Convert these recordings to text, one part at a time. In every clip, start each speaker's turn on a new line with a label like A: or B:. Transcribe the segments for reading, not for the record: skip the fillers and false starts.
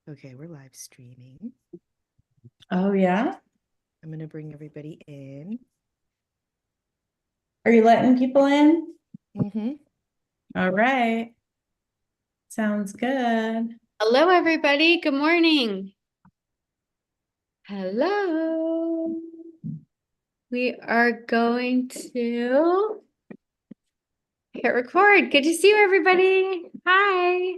A: Okay, we're live streaming.
B: Oh, yeah?
A: I'm going to bring everybody in.
B: Are you letting people in?
A: Mm-hmm.
B: All right. Sounds good.
C: Hello, everybody. Good morning. Hello. We are going to hit record. Good to see you, everybody. Hi.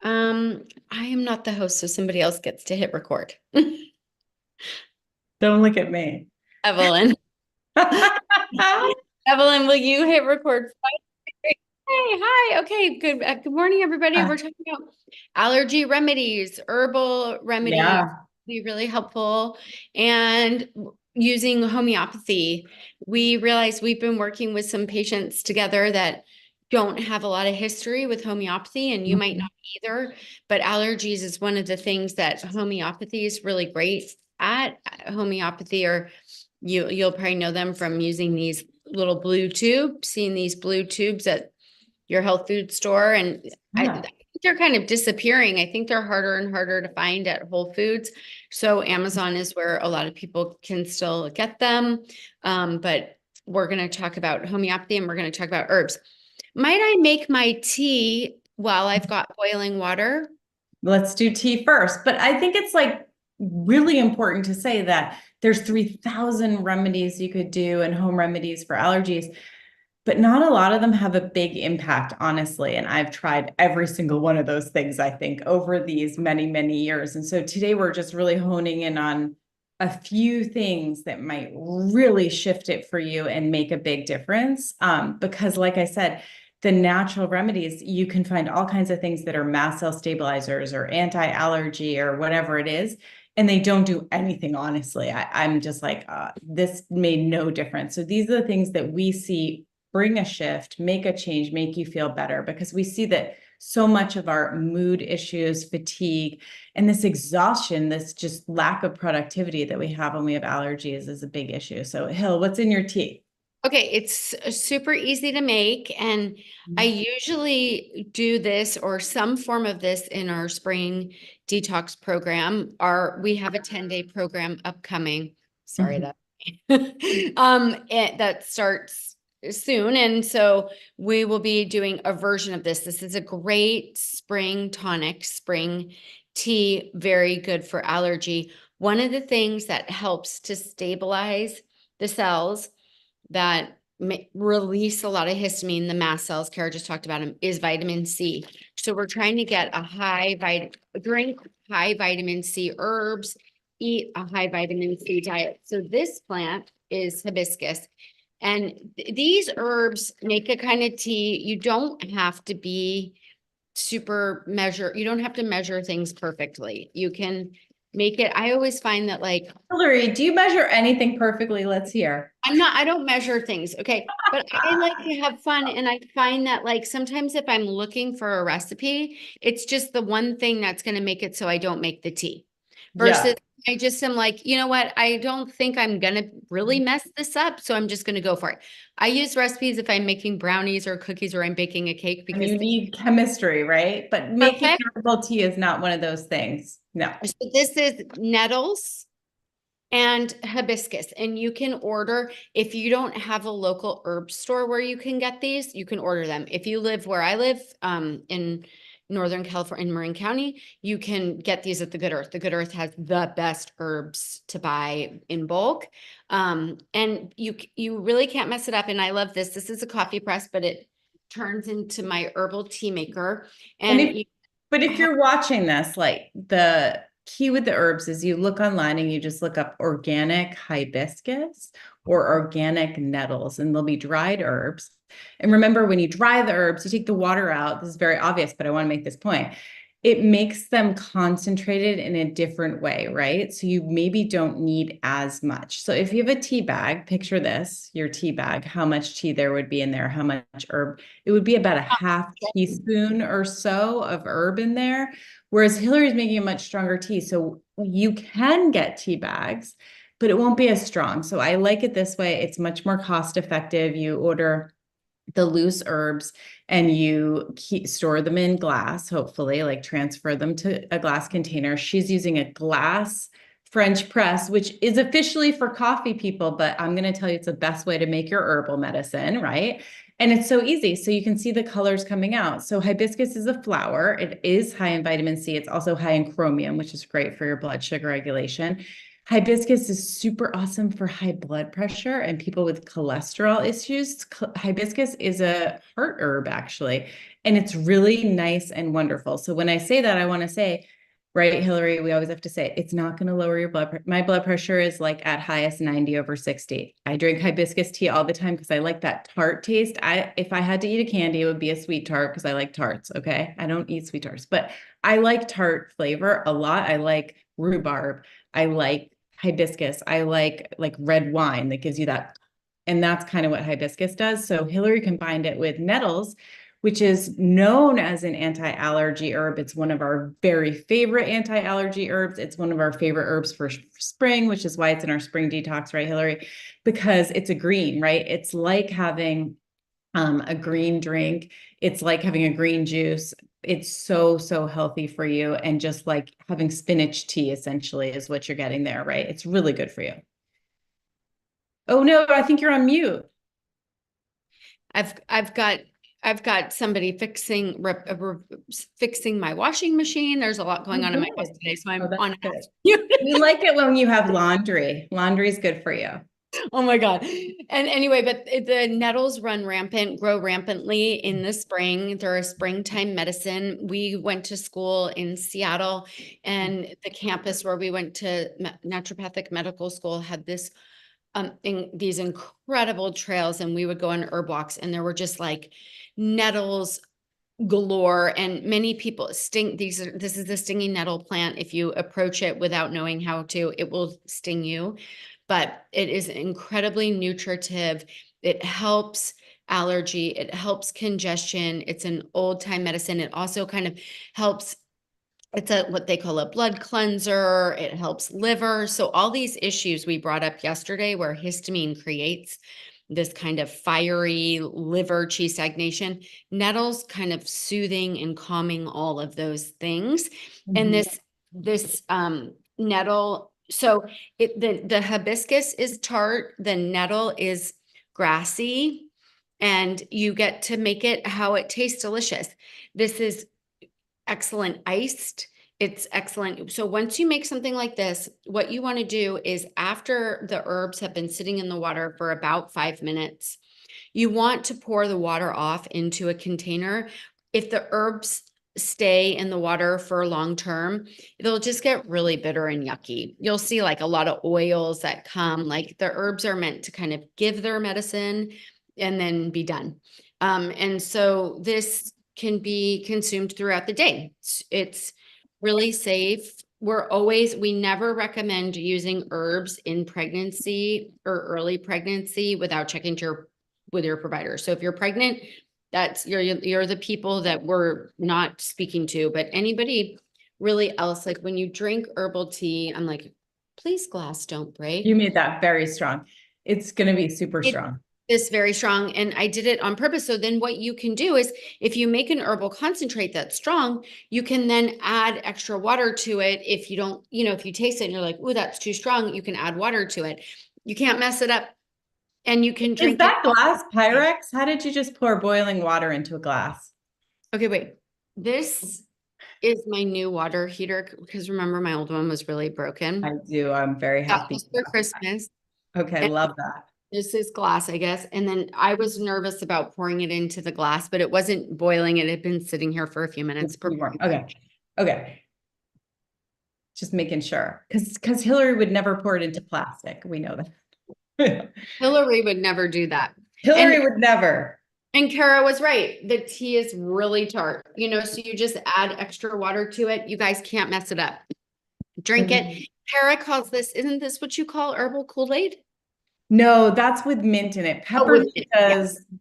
C: I am not the host, so somebody else gets to hit record.
B: Don't look at me.
C: Evelyn. Evelyn, will you hit record? Hey, hi. Okay, good. Good morning, everybody. We're talking about allergy remedies, herbal remedies,
B: Yeah.
C: be really helpful, and using homeopathy. We realize we've been working with some patients together that don't have a lot of history with homeopathy, and you might not either, but allergies is one of the things that homeopathy is really great at. Homeopathy, or you'll probably know them from using these little blue tubes, seeing these blue tubes at your health food store. And I
B: Yeah.
C: think they're kind of disappearing. I think they're harder and harder to find at Whole Foods. So Amazon is where a lot of people can still get them. But we're going to talk about homeopathy and we're going to talk about herbs. Might I make my tea while I've got boiling water?
B: Let's do tea first. But I think it's like really important to say that there's 3,000 remedies you could do and home remedies for allergies, but not a lot of them have a big impact, honestly. And I've tried every single one of those things, I think, over these many, many years. And so today we're just really honing in on a few things that might really shift it for you and make a big difference. Because like I said, the natural remedies, you can find all kinds of things that are mast cell stabilizers or anti-allergy or whatever it is. And they don't do anything, honestly. I'm just like, this made no difference. So these are the things that we see bring a shift, make a change, make you feel better, because we see that so much of our mood issues, fatigue, and this exhaustion, this just lack of productivity that we have when we have allergies is a big issue. So, Hill, what's in your tea?
C: Okay, it's super easy to make, and I usually do this or some form of this in our spring detox program. We have a 10-day program upcoming. Sorry that that starts soon, and so we will be doing a version of this. This is a great spring tonic, spring tea, very good for allergy. One of the things that helps to stabilize the cells that release a lot of histamine, the mast cells, Kara just talked about them, is vitamin C. So we're trying to get drink high vitamin C herbs, eat a high vitamin C diet. So this plant is hibiscus. And these herbs make a kind of tea. You don't have to be you don't have to measure things perfectly. You can make it. I always find that, like,
B: Hillary, do you measure anything perfectly? Let's hear.
C: I don't measure things. Okay. But I like to have fun. And I find that, like, sometimes if I'm looking for a recipe, it's just the one thing that's going to make it so I don't make the tea.
B: Yeah.
C: Versus I just am like, you know what? I don't think I'm going to really mess this up. So I'm just going to go for it. I use recipes if I'm making brownies or cookies or I'm baking a cake
B: And
C: because
B: you need chemistry, right? But making
C: perfect.
B: herbal tea is not one of those things. No.
C: So this is nettles and hibiscus. And you can order, if you don't have a local herb store where you can get these, you can order them. If you live where I live, in Northern California, in Marin County, you can get these at the Good Earth. The Good Earth has the best herbs to buy in bulk. And you really can't mess it up. And I love this. This is a coffee press, but it turns into my herbal tea maker.
B: And
C: And
B: if,
C: you
B: but if you're watching this, like the key with the herbs is you look online and you just look up organic hibiscus or organic nettles, and they'll be dried herbs. And remember, when you dry the herbs, you take the water out. This is very obvious, but I want to make this point. It makes them concentrated in a different way, right? So you maybe don't need as much. So if you have a tea bag, picture this, your tea bag, how much tea there would be in there, how much herb. It would be about a half teaspoon or so of herb in there. Whereas Hillary's making a much stronger tea. So you can get tea bags, but it won't be as strong. So I like it this way. It's much more cost effective. You order the loose herbs and you store them in glass, hopefully, like transfer them to a glass container. She's using a glass French press, which is officially for coffee people, but I'm going to tell you it's the best way to make your herbal medicine, right? And it's so easy. So you can see the colors coming out. So hibiscus is a flower. It is high in vitamin C. It's also high in chromium, which is great for your blood sugar regulation. Hibiscus is super awesome for high blood pressure and people with cholesterol issues. Hibiscus is a heart herb, actually, and it's really nice and wonderful. So when I say that, I want to say, right, Hillary, we always have to say, it's not going to lower your blood pressure. My blood pressure is like at highest 90/60. I drink hibiscus tea all the time because I like that tart taste. If I had to eat a candy, it would be a sweet tart because I like tarts, okay? I don't eat sweet tarts, but I like tart flavor a lot. I like rhubarb. I like hibiscus. I like red wine that gives you that. And that's kind of what hibiscus does. So Hillary combined it with nettles, which is known as an anti-allergy herb. It's one of our very favorite anti-allergy herbs. It's one of our favorite herbs for spring, which is why it's in our spring detox, right, Hillary? Because it's a green, right? It's like having a green drink. It's like having a green juice. It's so, so healthy for you. And just like having spinach tea essentially is what you're getting there, right? It's really good for you. Oh no, I think you're on mute.
C: I've got somebody fixing my washing machine. There's a lot going on in my house today, so I'm on
B: mute. We like it when you have laundry. Laundry is good for you.
C: Oh my God. And anyway, but the nettles grow rampantly in the spring. They're a springtime medicine. We went to school in Seattle, and the campus where we went to naturopathic medical school had this these incredible trails, and we would go on herb walks, and there were just like nettles galore, and many people this is the stinging nettle plant. If you approach it without knowing how to, it will sting you, but it is incredibly nutritive. It helps allergy, it helps congestion. It's an old time medicine. It also kind of helps. It's what they call a blood cleanser. It helps liver. So all these issues we brought up yesterday where histamine creates this kind of fiery liver chi stagnation, nettles kind of soothing and calming all of those things. And this nettle, so the hibiscus is tart, the nettle is grassy, and you get to make it how it tastes delicious. This is excellent iced. It's excellent. So once you make something like this, what you want to do is after the herbs have been sitting in the water for about 5 minutes, you want to pour the water off into a container. If the herbs stay in the water for long term, they'll just get really bitter and yucky. You'll see like a lot of oils that come, like the herbs are meant to kind of give their medicine and then be done. And so this can be consumed throughout the day. It's really safe. We never recommend using herbs in pregnancy or early pregnancy without checking with your provider. So if you're pregnant, you're the people that we're not speaking to, but anybody really else, like when you drink herbal tea, I'm like, please glass don't break.
B: You made that very strong. It's going to be super strong.
C: Is very strong, and I did it on purpose. So then what you can do is if you make an herbal concentrate that's strong, you can then add extra water to it. If you don't, if you taste it and you're like, oh, that's too strong, you can add water to it. You can't mess it up, and you can drink.
B: Is that glass Pyrex? How did you just pour boiling water into a glass?
C: Okay, wait. This is my new water heater because remember my old one was really broken.
B: I do. I'm very happy.
C: For Christmas.
B: Okay, love that.
C: This is glass, I guess. And then I was nervous about pouring it into the glass, but it wasn't boiling. It had been sitting here for a few minutes.
B: Okay. Just making sure. Because Hillary would never pour it into plastic. We know that.
C: Hillary would never do that.
B: Hillary would never.
C: And Kara was right. The tea is really tart, so you just add extra water to it. You guys can't mess it up. Drink it. Kara calls this, isn't this what you call herbal Kool-Aid?
B: No, that's with mint in it. Peppermint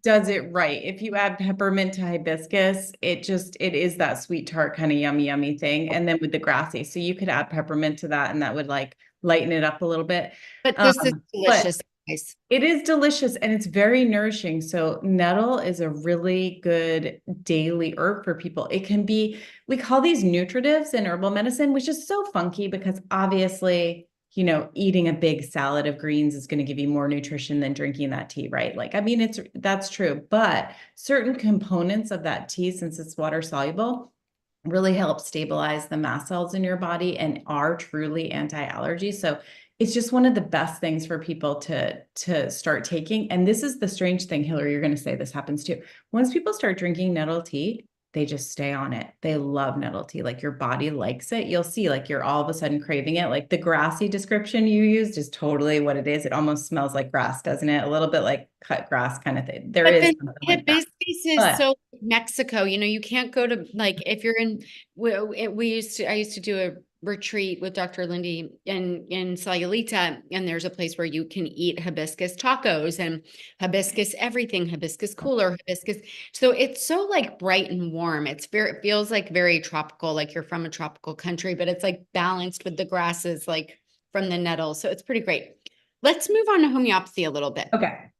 B: does it right. If you add peppermint to hibiscus, it is that sweet tart kind of yummy thing. And then with the grassy, so you could add peppermint to that and that would like lighten it up a little bit.
C: But this is delicious. Nice.
B: It is delicious and it's very nourishing. So nettle is a really good daily herb for people. It can be, we call these nutritives in herbal medicine, which is so funky because obviously, you know, eating a big salad of greens is going to give you more nutrition than drinking that tea, right? Like, I mean, that's true, but certain components of that tea, since it's water soluble, really help stabilize the mast cells in your body and are truly anti-allergy. So it's just one of the best things for people to start taking. And this is the strange thing, Hillary, you're going to say this happens too. Once people start drinking nettle tea, they just stay on it. They love nettle tea. Like your body likes it. You'll see like you're all of a sudden craving it. Like the grassy description you used is totally what it is. It almost smells like grass, doesn't it? A little bit like cut grass kind of thing. There
C: But
B: is
C: then
B: something like that.
C: hibiscus is
B: But
C: so Mexico, you know, you can't go to like if you're in I used to do a retreat with Dr. Lindy in Sayulita, and there's a place where you can eat hibiscus tacos and hibiscus everything, hibiscus cooler, hibiscus. So it's so like bright and warm. It feels like very tropical, like you're from a tropical country, but it's like balanced with the grasses like from the nettle. So it's pretty great. Let's move on to homeopathy a little bit.
B: okay.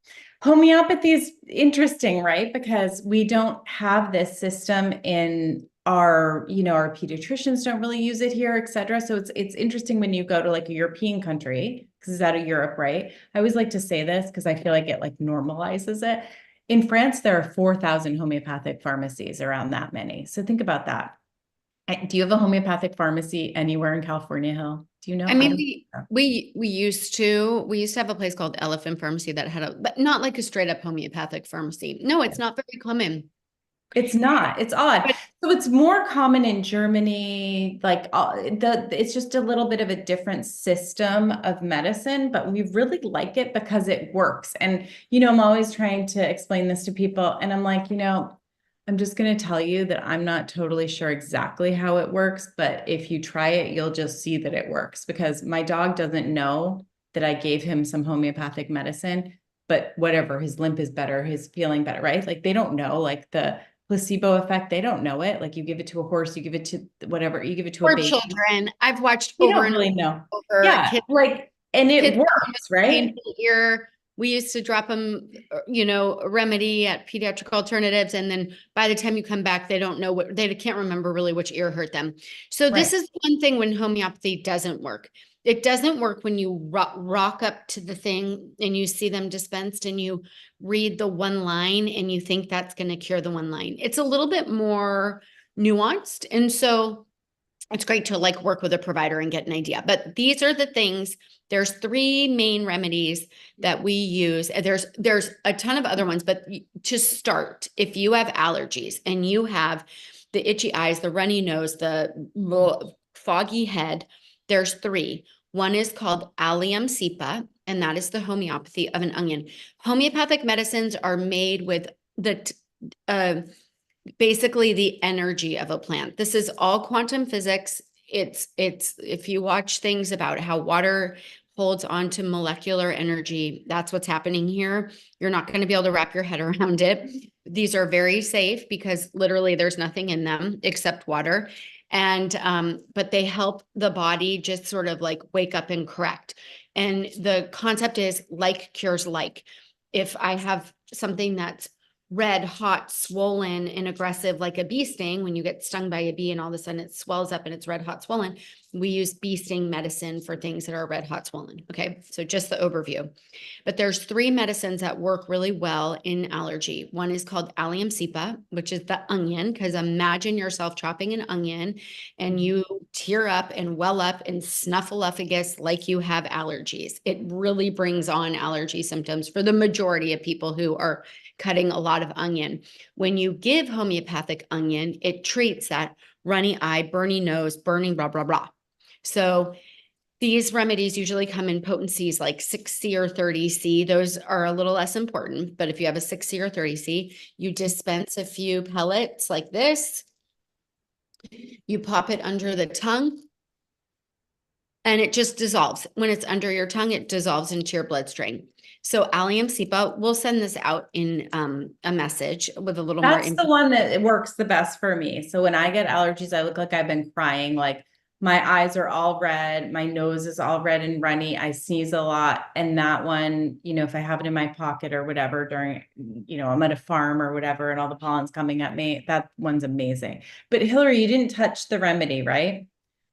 B: Homeopathy is interesting, right? Because we don't have this system in our, you know, our pediatricians don't really use it here, et cetera. So it's interesting when you go to like a European country, because it's out of Europe, right? I always like to say this because I feel like it like normalizes it. In France, there are 4,000 homeopathic pharmacies, around that many. So think about that. Do you have a homeopathic pharmacy anywhere in California, Hill? Do you know?
C: I mean, we used to have a place called Elephant Pharmacy that had but not like a straight up homeopathic pharmacy. No, it's not very common.
B: It's not. It's odd.
C: But
B: So it's more common in Germany. Like it's just a little bit of a different system of medicine, but we really like it because it works. And you know, I'm always trying to explain this to people, and I'm like, you know, I'm just going to tell you that I'm not totally sure exactly how it works, but if you try it, you'll just see that it works. Because my dog doesn't know that I gave him some homeopathic medicine, but whatever, his limp is better, his feeling better, right? Like they don't know, like the placebo effect, they don't know it. Like you give it to a horse, you give it to whatever, you give it to a
C: for
B: baby.
C: children, I've watched
B: You
C: over
B: don't
C: and
B: really know.
C: over
B: Yeah,
C: kids,
B: like, and it
C: kids
B: works, right?
C: painful ear. We used to drop them, you know, a remedy at Pediatric Alternatives. And then by the time you come back, they don't know they can't remember really which ear hurt them. So this is one thing when homeopathy doesn't work. It doesn't work when you rock up to the thing and you see them dispensed and you read the one line and you think that's going to cure the one line. It's a little bit more nuanced. And so it's great to like work with a provider and get an idea. But these are the things. There's 3 main remedies that we use. There's a ton of other ones, but to start, if you have allergies and you have the itchy eyes, the runny nose, the foggy head, there's 3. One is called Allium cepa, and that is the homeopathy of an onion. Homeopathic medicines are made with basically the energy of a plant. This is all quantum physics. It's if you watch things about how water holds onto molecular energy, that's what's happening here. You're not going to be able to wrap your head around it. These are very safe because literally there's nothing in them except water. And but they help the body just sort of like wake up and correct. And the concept is like cures like. If I have something that's red, hot, swollen, and aggressive, like a bee sting, when you get stung by a bee and all of a sudden it swells up and it's red, hot, swollen, we use bee sting medicine for things that are red, hot, swollen. Okay, so just the overview. But there's 3 medicines that work really well in allergy. One is called Allium cepa, which is the onion, because imagine yourself chopping an onion and you tear up and well up and snuffleupagus like you have allergies. It really brings on allergy symptoms for the majority of people who are cutting a lot of onion. When you give homeopathic onion, it treats that runny eye, burning nose, burning blah, blah, blah. So these remedies usually come in potencies like 6C or 30C. Those are a little less important, but if you have a 6C or 30C, you dispense a few pellets like this. You pop it under the tongue and it just dissolves. When it's under your tongue, it dissolves into your bloodstream. So Allium cepa, we'll send this out in a message with a little more.
B: That's the one that it works the best for me. So when I get allergies, I look like I've been crying like my eyes are all red, my nose is all red and runny, I sneeze a lot. And that one, if I have it in my pocket or whatever during, I'm at a farm or whatever, and all the pollen's coming at me, that one's amazing. But Hillary, you didn't touch the remedy, right?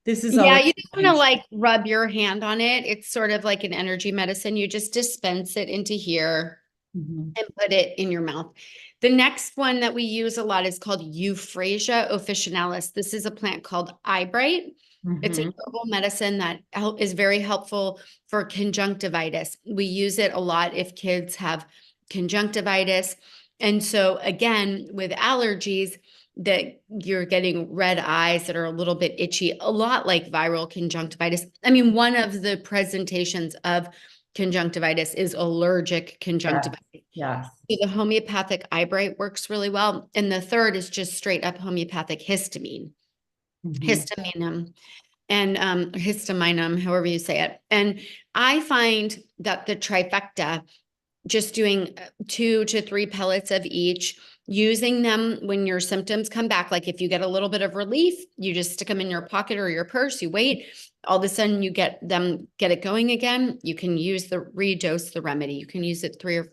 B: This is
C: Yeah,
B: always
C: you don't want to like rub your hand on it. It's sort of like an energy medicine. You just dispense it into here
B: Mhm.
C: and put it in your mouth. The next one that we use a lot is called Euphrasia officinalis. This is a plant called eyebright. It's a
B: Mhm.
C: herbal medicine that is very helpful for conjunctivitis. We use it a lot if kids have conjunctivitis. And so again, with allergies, that you're getting red eyes that are a little bit itchy, a lot like viral conjunctivitis. I mean, one of the presentations of conjunctivitis is allergic conjunctivitis.
B: Yes.
C: So the homeopathic eyebright works really well. And the third is just straight up homeopathic histamine,
B: Mhm.
C: histaminum, and histaminum, however you say it. And I find that the trifecta, just doing 2 to 3 pellets of each, using them when your symptoms come back. Like if you get a little bit of relief, you just stick them in your pocket or your purse, you wait, all of a sudden you get it going again. You can redose the remedy. You can use it 3 or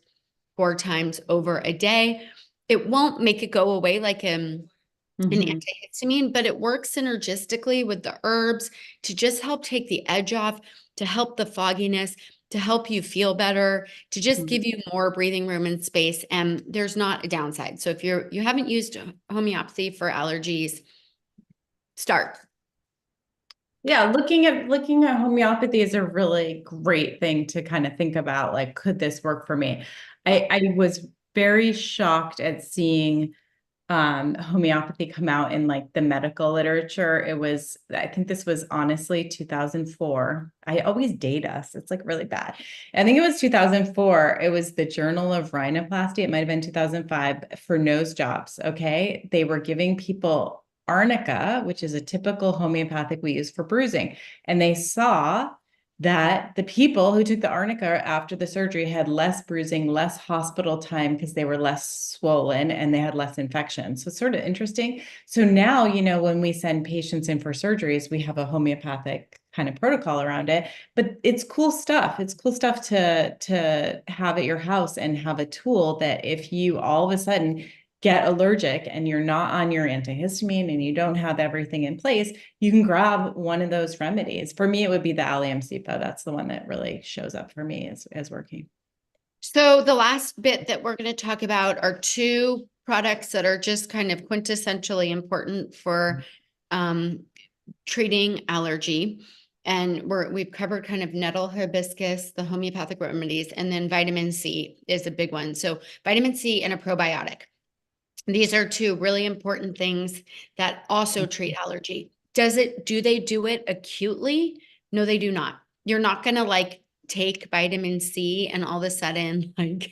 C: 4 times over a day. It won't make it go away like an
B: Mhm.
C: antihistamine, but it works synergistically with the herbs to just help take the edge off, to help the fogginess, to help you feel better, to just give you more breathing room and space. And there's not a downside. So if you haven't used homeopathy for allergies, start.
B: Yeah, looking at homeopathy is a really great thing to kind of think about. Like, could this work for me? I was very shocked at seeing homeopathy come out in like the medical literature. I think this was honestly 2004. I always date us. It's like really bad. I think it was 2004. It was the Journal of Rhinoplasty. It might have been 2005 for nose jobs. Okay. They were giving people arnica, which is a typical homeopathic we use for bruising. And they saw that the people who took the arnica after the surgery had less bruising, less hospital time because they were less swollen and they had less infection. So it's sort of interesting. So now, when we send patients in for surgeries, we have a homeopathic kind of protocol around it, but it's cool stuff. It's cool stuff to have at your house and have a tool that if you all of a sudden get allergic and you're not on your antihistamine and you don't have everything in place, you can grab one of those remedies. For me, it would be the Allium Cepa. That's the one that really shows up for me as working.
C: So the last bit that we're going to talk about are 2 products that are just kind of quintessentially important for treating allergy. And we've covered kind of nettle, hibiscus, the homeopathic remedies, and then vitamin C is a big one. So vitamin C and a probiotic. These are 2 really important things that also treat allergy. Do they do it acutely? No, they do not. You're not going to like take vitamin C and all of a sudden like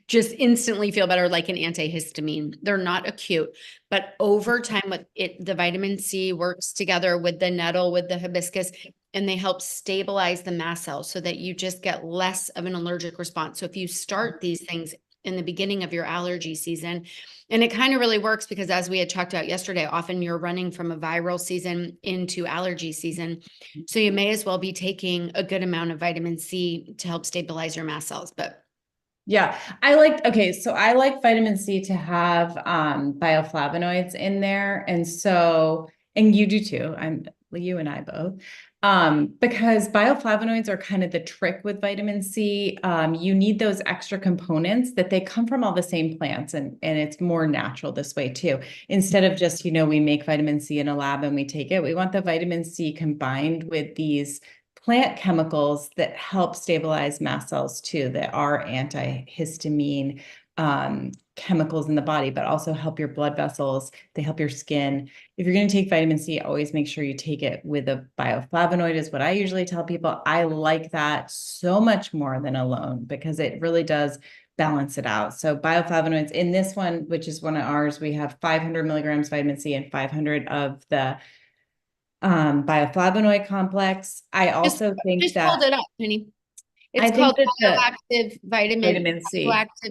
C: just instantly feel better like an antihistamine. They're not acute, but over time the vitamin C works together with the nettle, with the hibiscus, and they help stabilize the mast cells so that you just get less of an allergic response. So if you start these things in the beginning of your allergy season, and it kind of really works because as we had talked about yesterday, often you're running from a viral season into allergy season. So you may as well be taking a good amount of vitamin C to help stabilize your mast cells. But
B: Yeah, I like vitamin C to have bioflavonoids in there. And you do too. You and I both. Because bioflavonoids are kind of the trick with vitamin C. You need those extra components that they come from all the same plants, and it's more natural this way too. Instead of just, we make vitamin C in a lab and we take it, we want the vitamin C combined with these plant chemicals that help stabilize mast cells too, that are antihistamine chemicals in the body, but also help your blood vessels. They help your skin. If you're going to take vitamin C, always make sure you take it with a bioflavonoid, is what I usually tell people. I like that so much more than alone because it really does balance it out. So bioflavonoids in this one, which is one of ours, we have 500 milligrams vitamin C and 500 of the bioflavonoid complex. I also think
C: just
B: that
C: hold it up, honey.
B: I
C: It's
B: think
C: called
B: that the
C: bioactive
B: C.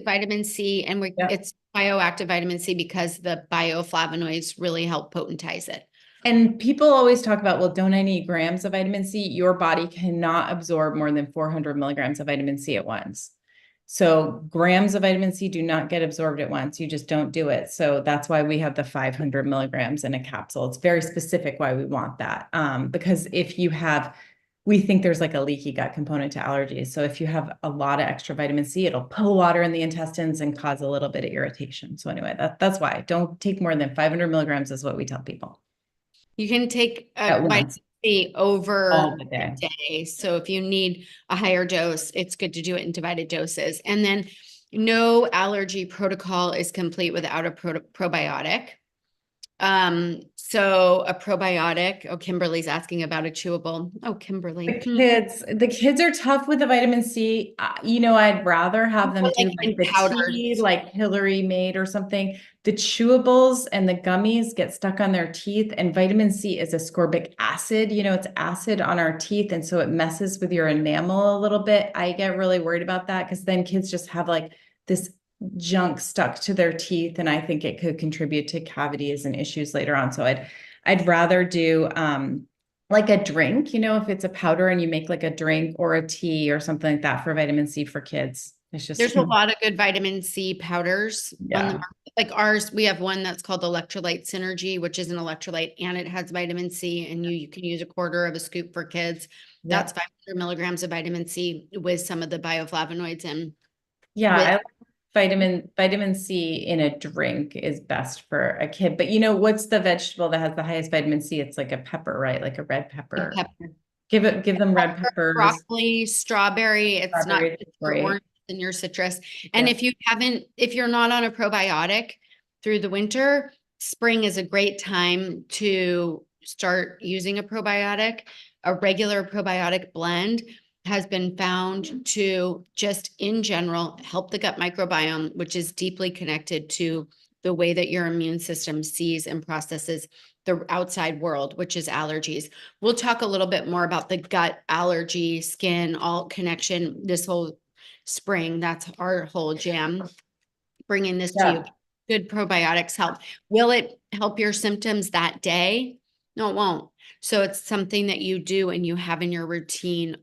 C: vitamin C, and
B: Yep.
C: it's bioactive vitamin C because the bioflavonoids really help potentize it.
B: And people always talk about, well, don't I need grams of vitamin C? Your body cannot absorb more than 400 milligrams of vitamin C at once. So grams of vitamin C do not get absorbed at once. You just don't do it. So that's why we have the 500 milligrams in a capsule. It's very specific why we want that. Because if you have, we think there's like a leaky gut component to allergies. So if you have a lot of extra vitamin C, it'll pull water in the intestines and cause a little bit of irritation. So anyway, that's why don't take more than 500 milligrams is what we tell people.
C: You can take
B: At
C: vitamin
B: once.
C: C over
B: All the
C: the
B: day.
C: day. So if you need a higher dose, it's good to do it in divided doses. And then no allergy protocol is complete without a probiotic. So a probiotic. Oh, Kimberly's asking about a chewable. Oh, Kimberly.
B: The kids are tough with the vitamin C. You know, I'd rather have them do
C: Like in
B: like the
C: powders.
B: tea, like Hillary made or something. The chewables and the gummies get stuck on their teeth, and vitamin C is ascorbic acid. You know, it's acid on our teeth, and so it messes with your enamel a little bit. I get really worried about that because then kids just have like this junk stuck to their teeth, and I think it could contribute to cavities and issues later on. So I'd rather do like a drink, you know, if it's a powder and you make like a drink or a tea or something like that for vitamin C for kids. It's just
C: There's a lot of good vitamin C powders on the
B: yeah.
C: market. Like ours, we have one that's called Electrolyte Synergy, which is an electrolyte and it has vitamin C, and you can use a quarter of a scoop for kids. That's 500 milligrams of vitamin C with some of the bioflavonoids and
B: Yeah, vitamin C in a drink is best for a kid. But you know, what's the vegetable that has the highest vitamin C? It's like a pepper, right? Like a red pepper.
C: pepper.
B: Give them red peppers.
C: Broccoli, strawberry. It's not
B: Strawberries,
C: good for
B: great.
C: orange and your citrus. And
B: Yeah.
C: if you're not on a probiotic through the winter, spring is a great time to start using a probiotic. A regular probiotic blend has been found to just in general help the gut microbiome, which is deeply connected to the way that your immune system sees and processes the outside world, which is allergies. We'll talk a little bit more about the gut, allergy, skin, all connection this whole spring. That's our whole jam, bringing this to you. Good probiotics help. Will it help your symptoms that day? No, it won't. So it's something that you do and you have in your routine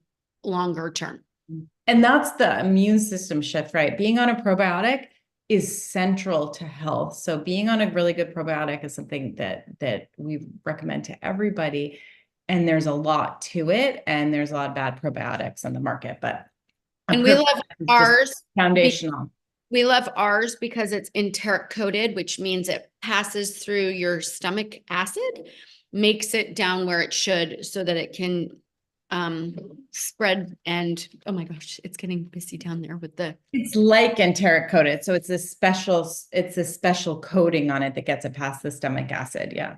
C: longer term.
B: And that's the immune system shift, right? Being on a probiotic is central to health. So being on a really good probiotic is something that we recommend to everybody. And there's a lot to it, and there's a lot of bad probiotics on the market, but
C: and we love ours
B: foundational.
C: We love ours because it's enteric coated, which means it passes through your stomach acid, makes it down where it should so that it can spread. And oh my gosh, it's getting busy down there with
B: it's like enteric coated. So it's a special coating on it that gets it past the stomach acid. Yeah.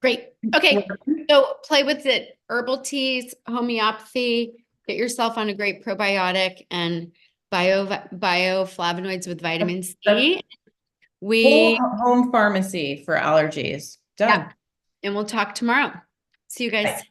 C: Great. Okay. So play with it. Herbal teas, homeopathy, get yourself on a great probiotic and bioflavonoids with vitamin C.
B: Home pharmacy for allergies. Done.
C: Yeah. And we'll talk tomorrow. See you guys.
B: Bye.